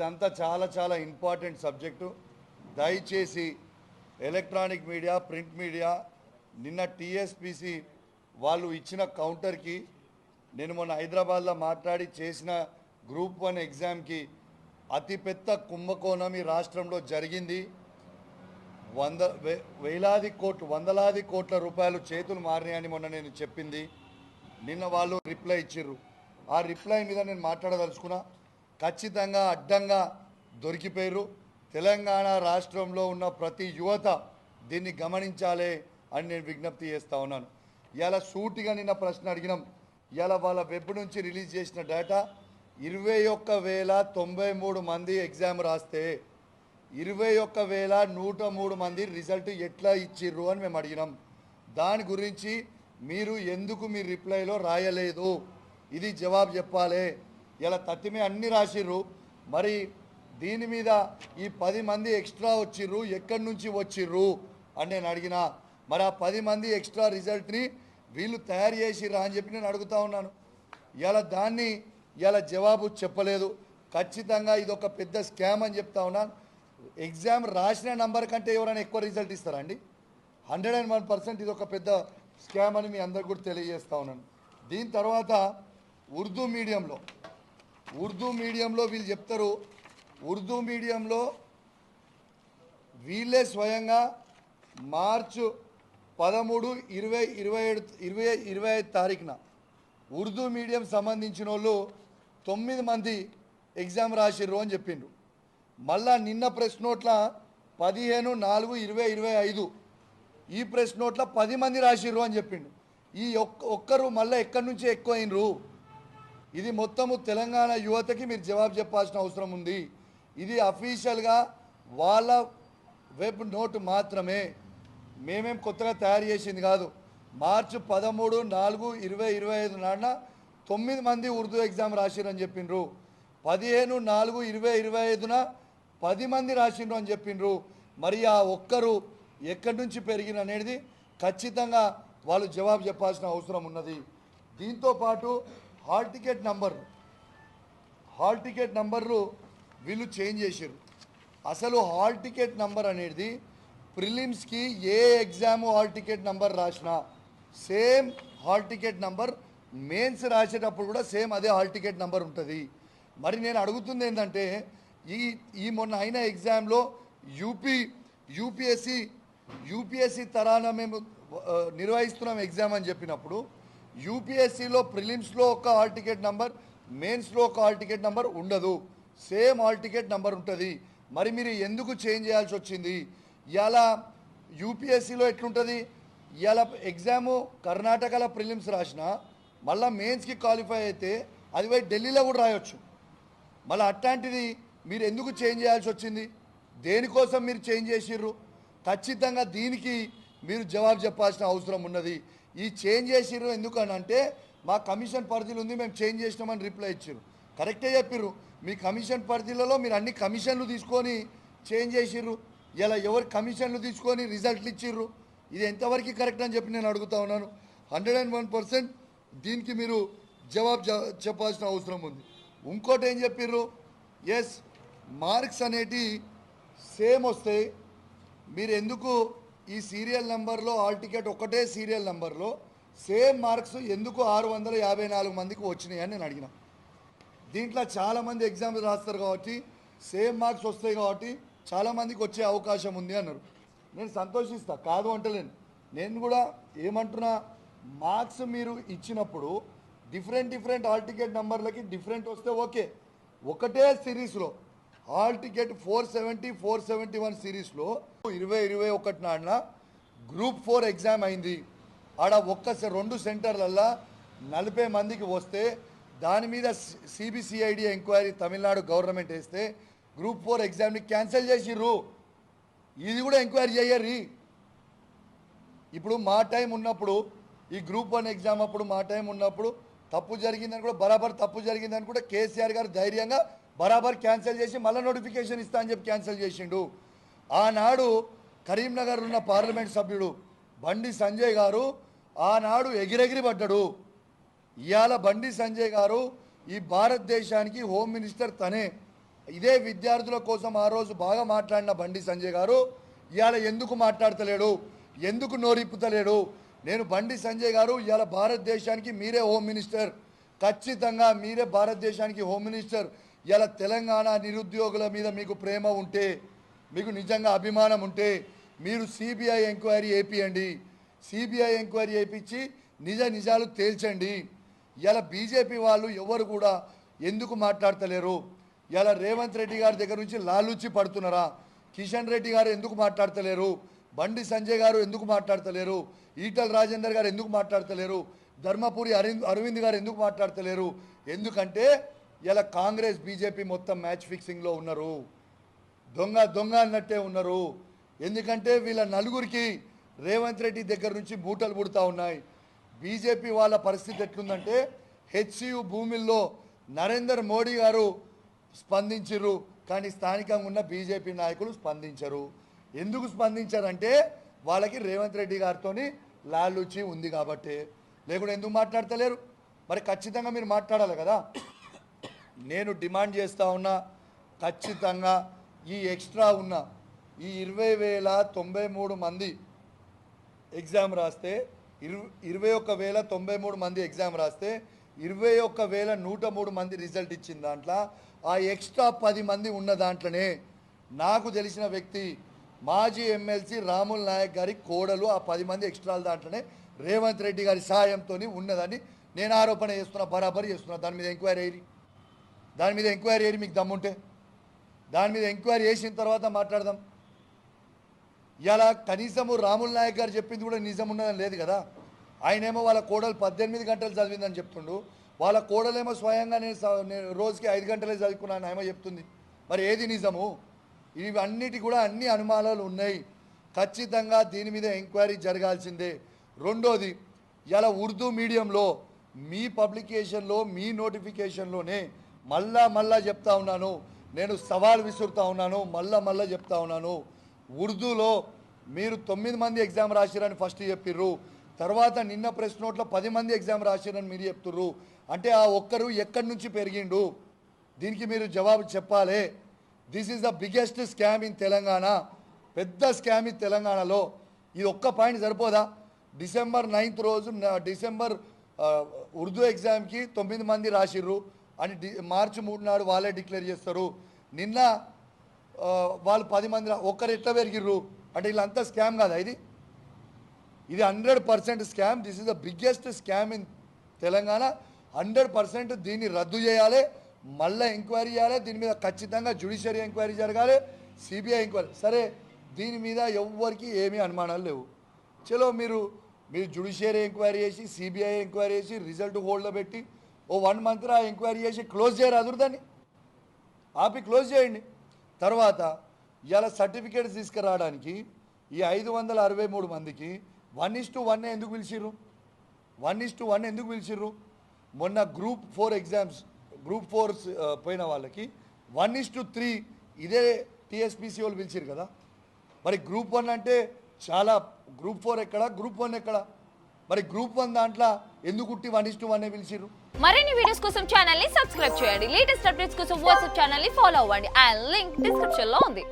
ఇదంతా చాలా చాలా ఇంపార్టెంట్ సబ్జెక్టు. దయచేసి ఎలక్ట్రానిక్ మీడియా, ప్రింట్ మీడియా నిన్న టీఎస్పీసీ వాళ్ళు ఇచ్చిన కౌంటర్కి నేను మొన్న హైదరాబాద్లో మాట్లాడి చేసిన గ్రూప్ 1 ఎగ్జామ్కి అతిపెద్ద కుంభకోణం ఈ రాష్ట్రంలో జరిగింది. వందలాది కోట్ల రూపాయలు చేతులు మారినాయని మొన్న నేను చెప్పింది. నిన్న వాళ్ళు రిప్లై ఇచ్చిర్రు. ఆ రిప్లై మీద నేను మాట్లాడదలుచుకున్నా. ఖచ్చితంగా అడ్డంగా దొరికిపోయారు. తెలంగాణ రాష్ట్రంలో ఉన్న ప్రతి యువత దీన్ని గమనించాలి అని నేను విజ్ఞప్తి చేస్తూ ఉన్నాను. ఇలా సూటిగా నిన్న ప్రశ్న అడిగినాం. ఇలా వాళ్ళ వెబ్ నుంచి రిలీజ్ చేసిన డేటా 21,093 మంది ఎగ్జామ్ రాస్తే 21,103 మంది రిజల్ట్ ఎట్లా ఇచ్చిర్రు అని మేము అడిగినాం. దాని గురించి మీరు ఎందుకు మీ రిప్లైలో రాయలేదు, ఇది జవాబు చెప్పాలి. ఇలా తత్తిమే అన్ని రాసిర్రు. మరి దీని మీద ఈ 10 మంది ఎక్స్ట్రా వచ్చిర్రు ఎక్కడి నుంచి వచ్చిర్రు అని నేను అడిగినా. మరి ఆ 10 మంది ఎక్స్ట్రా రిజల్ట్ని వీళ్ళు తయారు చేసిర్రా అని చెప్పి నేను అడుగుతా ఉన్నాను. ఇలా జవాబు చెప్పలేదు. ఖచ్చితంగా ఇది ఒక పెద్ద స్కామ్ అని చెప్తా ఉన్నాను. ఎగ్జామ్ రాసిన నంబర్ కంటే ఎవరైనా ఎక్కువ రిజల్ట్ ఇస్తారా అండి? 101% ఇది ఒక పెద్ద స్కామ్ అని మీ అందరికి కూడా తెలియజేస్తా ఉన్నాను. దీని తర్వాత ఉర్దూ మీడియంలో వీళ్ళు చెప్తారు. ఉర్దూ మీడియంలో వీళ్ళే స్వయంగా మార్చి 13, 20, 25 తారీఖున ఉర్దూ మీడియం సంబంధించిన వాళ్ళు 9 మంది ఎగ్జామ్ రాసిర్రు అని చెప్పిండ్రు. మళ్ళా నిన్న ప్రెస్ నోట్ల 15, 4, 20, 25 ఈ ప్రెస్ నోట్ల 10 మంది రాసిర్రు అని చెప్పిండు. ఈ ఒక్కరు మళ్ళీ ఎక్కడి నుంచి ఎక్కువ అయినరు? ఇది మొత్తము తెలంగాణ యువతకి మీరు జవాబు చెప్పాల్సిన అవసరం ఉంది. ఇది అఫీషియల్గా వాళ్ళ వెబ్ నోట్ మాత్రమే, మేమేం కొత్తగా తయారు చేసింది కాదు. మార్చి 13, 4, 20, 25 నాడున 9 మంది ఉర్దూ ఎగ్జామ్ రాసిర్రు చెప్పిండ్రు. 15, 4, 20, 25న 10 మంది రాసిండ్రు అని చెప్పిండ్రు. మరి ఆ ఒక్కరు ఎక్కడి నుంచి పెరిగిన అనేది ఖచ్చితంగా వాళ్ళు జవాబు చెప్పాల్సిన అవసరం ఉన్నది. దీంతోపాటు హాల్ టికెట్ నంబర్లు వీళ్ళు చేంజ్ చేసారు. అసలు హాల్ టికెట్ నంబర్ అనేది ప్రిలిమ్స్కి ఏ ఎగ్జామ్ హాల్ టికెట్ నంబర్ రాసినా same hall ticket number mains రాసేటప్పుడు కూడా సేమ్ అదే హాల్ టికెట్ నంబర్ ఉంటుంది. మరి నేను అడుగుతుంది ఏంటంటే ఈ మొన్న అయిన ఎగ్జామ్లో యూపీఎస్సీ తరాన మేము నిర్వహిస్తున్నాం ఎగ్జామ్ అని చెప్పినప్పుడు యూపీఎస్సీలో ప్రిలిమ్స్లో ఒక హాల్ టికెట్ నంబర్, మెయిన్స్లో ఒక హాల్ టికెట్ నంబర్ ఉండదు, సేమ్ హాల్ టికెట్ నంబర్ ఉంటుంది. మరి మీరు ఎందుకు చేంజ్ చేయాల్సి వచ్చింది? ఇలా యూపీఎస్సీలో ఎట్లుంటుంది? ఇలా ఎగ్జాము కర్ణాటకలో ప్రిలిమ్స్ రాసినా మళ్ళీ మెయిన్స్కి క్వాలిఫై అయితే అది పోయి ఢిల్లీలో కూడా రాయొచ్చు. మళ్ళీ అట్లాంటిది మీరు ఎందుకు చేంజ్ చేయాల్సి వచ్చింది? దేనికోసం మీరు చేంజ్ చేసిర్రు? ఖచ్చితంగా దీనికి మీరు జవాబు చెప్పాల్సిన అవసరం ఉన్నది. ఈ చేంజ్ చేసిర్రు ఎందుకనంటే మా కమిషన్ పరిధిలో ఉంది, మేము చేంజ్ చేసినామని రిప్లై ఇచ్చారు. కరెక్టే చెప్పిర్రు. మీ కమిషన్ పరిధిలలో మీరు అన్ని కమిషన్లు తీసుకొని చేంజ్ చేసిర్రు. ఇలా ఎవరు కమిషన్లు తీసుకొని రిజల్ట్లు ఇచ్చిర్రు? ఇది ఎంతవరకు కరెక్ట్ అని చెప్పి నేను అడుగుతా ఉన్నాను. 101% దీనికి మీరు జవాబు చెప్పాల్సిన అవసరం ఉంది. ఇంకోటి ఏం చెప్పిర్రు? ఎస్, మార్క్స్ అనేటి సేమ్ వస్తాయి, మీరు ఎందుకు ఈ సీరియల్ నెంబర్లో హాల్ టికెట్ ఒకటే సీరియల్ నెంబర్లో సేమ్ మార్క్స్ ఎందుకు 654 మందికి వచ్చినాయి అని నేను అడిగిన. దీంట్లో చాలామంది ఎగ్జామ్స్ రాస్తారు కాబట్టి సేమ్ మార్క్స్ వస్తాయి కాబట్టి చాలామందికి వచ్చే అవకాశం ఉంది అన్నారు. నేను సంతోషిస్తా, కాదు అంటలేను. నేను కూడా ఏమంటున్నా, మార్క్స్ మీరు ఇచ్చినప్పుడు డిఫరెంట్ హాల్ టికెట్ నెంబర్లకి డిఫరెంట్ వస్తే ఓకే. ఒకటే సిరీస్లో హాల్ టికెట్ 470, 471 సిరీస్లో 2021 నాడున గ్రూప్ 4 ఎగ్జామ్ అయింది. ఆడ 2 సెంటర్లల్లో 40 మందికి వస్తే దాని మీద సిబిసిఐడి ఎంక్వైరీ తమిళనాడు గవర్నమెంట్ వేస్తే గ్రూప్ 4 ఎగ్జామ్ని క్యాన్సిల్ చేసిర్రు. ఇది కూడా ఎంక్వైరీ చేయర్రి. ఇప్పుడు మా టైం ఉన్నప్పుడు ఈ గ్రూప్ 1 ఎగ్జామ్ అప్పుడు మా టైం ఉన్నప్పుడు తప్పు జరిగిందని కూడా బరాబర్ తప్పు జరిగిందని కూడా కేసీఆర్ గారు ధైర్యంగా బరాబర్ క్యాన్సిల్ చేసి మళ్ళీ నోటిఫికేషన్ ఇస్తా అని చెప్పి క్యాన్సిల్ చేసిండు. ఆనాడు కరీంనగర్ ఉన్న పార్లమెంట్ సభ్యుడు బండి సంజయ్ గారు ఆనాడు ఎగిరెగిరి పడ్డాడు. ఇవాళ బండి సంజయ్ గారు ఈ భారతదేశానికి హోమ్ మినిస్టర్ తనే. ఇదే విద్యార్థుల కోసం ఆ రోజు బాగా మాట్లాడిన బండి సంజయ్ గారు ఇవాళ ఎందుకు మాట్లాడతలేడు, ఎందుకు నోరిప్పుతలేడు? నేను బండి సంజయ్ గారు ఇవాళ భారతదేశానికి మీరే హోమ్ మినిస్టర్, ఖచ్చితంగా మీరే భారతదేశానికి హోమ్ మినిస్టర్. ఇలా తెలంగాణ నిరుద్యోగుల మీద మీకు ప్రేమ ఉంటే, మీకు నిజంగా అభిమానం ఉంటే మీరు సిబిఐ ఎంక్వైరీ చేపియండి. సిబిఐ ఎంక్వైరీ చేయించి నిజాలు తేల్చండి. ఇలా బీజేపీ వాళ్ళు ఎవరు కూడా ఎందుకు మాట్లాడతలేరు? ఇలా రేవంత్ రెడ్డి గారి దగ్గర నుంచి లాలూచి పడుతున్నారా? కిషన్ రెడ్డి గారు ఎందుకు మాట్లాడతలేరు? బండి సంజయ్ గారు ఎందుకు మాట్లాడతలేరు? ఈటల రాజేందర్ గారు ఎందుకు మాట్లాడతలేరు? ధర్మపురి అరవింద్ గారు ఎందుకు మాట్లాడతలేరు? ఎందుకంటే ఇలా కాంగ్రెస్ బీజేపీ మొత్తం మ్యాచ్ ఫిక్సింగ్లో ఉన్నారు, దొంగ అన్నట్టే ఉన్నారు. ఎందుకంటే వీళ్ళ నలుగురికి రేవంత్ రెడ్డి దగ్గర నుంచి బూటలు పుడతా ఉన్నాయి. బీజేపీ వాళ్ళ పరిస్థితి ఎట్లుందంటే హెచ్సియు భూముల్లో నరేంద్ర మోడీ గారు స్పందించరు, కానీ స్థానికంగా ఉన్న బీజేపీ నాయకులు స్పందించరు. ఎందుకు స్పందించారంటే వాళ్ళకి రేవంత్ రెడ్డి గారితో లాలూచి ఉంది కాబట్టి. లేకుంటే ఎందుకు మాట్లాడతలేరు? మరి ఖచ్చితంగా మీరు మాట్లాడాలి కదా. నేను డిమాండ్ చేస్తూ ఉన్నా, ఖచ్చితంగా ఈ ఎక్స్ట్రా ఉన్న ఈ 20,093 మంది ఎగ్జామ్ రాస్తే 21,093 మంది ఎగ్జామ్ రాస్తే 21,103 మంది రిజల్ట్ ఇచ్చిన దాంట్లో ఆ ఎక్స్ట్రా 10 మంది ఉన్న దాంట్లోనే నాకు తెలిసిన వ్యక్తి మాజీ ఎమ్మెల్సీ రాముల్ నాయక్ గారి కోడలు ఆ 10 మంది ఎక్స్ట్రాల దాంట్లోనే రేవంత్ రెడ్డి గారి సహాయంతో ఉన్నదని నేను ఆరోపణ చేస్తున్నా, బరాబరి చేస్తున్నా. దాని మీద ఎంక్వైరీ అయ్యి మీకు దమ్ముంటే దాని మీద ఎంక్వైరీ చేసిన తర్వాత మాట్లాడదాం. ఇలా కనీసము రాముల్ నాయక్ గారు చెప్పింది కూడా నిజం ఉన్నదని లేదు కదా. ఆయనేమో వాళ్ళ కోడలు 18 గంటలు చదివిందని చెప్తుండు, వాళ్ళ కోడలేమో స్వయంగా నేను రోజుకి 5 గంటలే చదువుకున్నాను ఏమో చెప్తుంది. మరి ఏది నిజము? ఇవన్నిటి కూడా అన్ని అనుమానాలు ఉన్నాయి. ఖచ్చితంగా దీని మీద ఎంక్వైరీ జరగాల్సిందే. రెండోది, ఇలా ఉర్దూ మీడియంలో మీ పబ్లికేషన్లో మీ నోటిఫికేషన్లోనే మళ్ళా చెప్తా ఉన్నాను, నేను సవాల్ విసురుతా ఉన్నాను, మళ్ళా చెప్తా ఉన్నాను. ఉర్దూలో మీరు 9 మంది ఎగ్జామ్ రాసిరని ఫస్ట్ చెప్పిర్రు, తర్వాత నిన్న ప్రెస్ నోట్లో 10 మంది ఎగ్జామ్ రాసిరని మీరు చెప్తుర్రు. అంటే ఆ ఒక్కరు ఎక్కడి నుంచి పెరిగిండు? దీనికి మీరు జవాబు చెప్పాలి. This is the biggest scam in Telangana, పెద్ద స్కామ్ ఇన్ తెలంగాణలో. ఇది ఒక్క పాయింట్ సరిపోదా? డిసెంబర్ 9th రోజు ఉర్దూ ఎగ్జామ్కి 9 మంది రాసిర్రు అని మార్చి 3 నాడు వాళ్ళే డిక్లేర్ చేస్తారు. నిన్న వాళ్ళు 10 మంది ఒక్కరు ఎట్లా పెరిగిర్రు? అంటే వీళ్ళంతా స్కామ్ కాదా? ఇది 100% scam. This is the biggest scam in Telangana. 100% దీన్ని రద్దు చేయాలి, మళ్ళీ ఎంక్వైరీ చేయాలి. దీని మీద ఖచ్చితంగా జ్యుడిషియరీ ఎంక్వైరీ జరగాలి, సిబిఐ ఎంక్వైరీ. సరే, దీని మీద ఎవ్వరికి ఏమీ అనుమానాలు లేవు. చలో మీరు జ్యుడిషియరీ ఎంక్వైరీ చేసి సిబిఐ ఎంక్వైరీ చేసి రిజల్ట్ హోల్డ్లో పెట్టి ఓ 1 month ఎంక్వైరీ చేసి క్లోజ్ చేయరాదు, దాన్ని ఆపి క్లోజ్ చేయండి. తర్వాత ఇలా సర్టిఫికేట్స్ తీసుకురావడానికి ఈ 563 మందికి 1:1 ఎందుకు పిలిచిర్రు? 1:1 ఎందుకు పిలిచిర్రు? మొన్న గ్రూప్ 4 ఎగ్జామ్స్, గ్రూప్ 4 పోయిన వాళ్ళకి 1:3 ఇదే టీఎస్పీసీ వాళ్ళు పిలిచిరు కదా. మరి గ్రూప్ 1 అంటే చాలా, గ్రూప్ 4 ఎక్కడ, గ్రూప్ 1 ఎక్కడ? మరి గ్రూప్ 1 దాంట్లో ఎందుకు 1:1 పిలిచిర్రు? మరిన్ని వీడియోస్ కోసం ఛానల్ ని సబ్స్క్రైబ్ చేయండి. లేటెస్ట్ అప్డేట్స్ కోసం వాట్సాప్ ఛానల్ ని ఫాలో అవ్వండి. ఆ లింక్ డిస్క్రిప్షన్ లో ఉంది.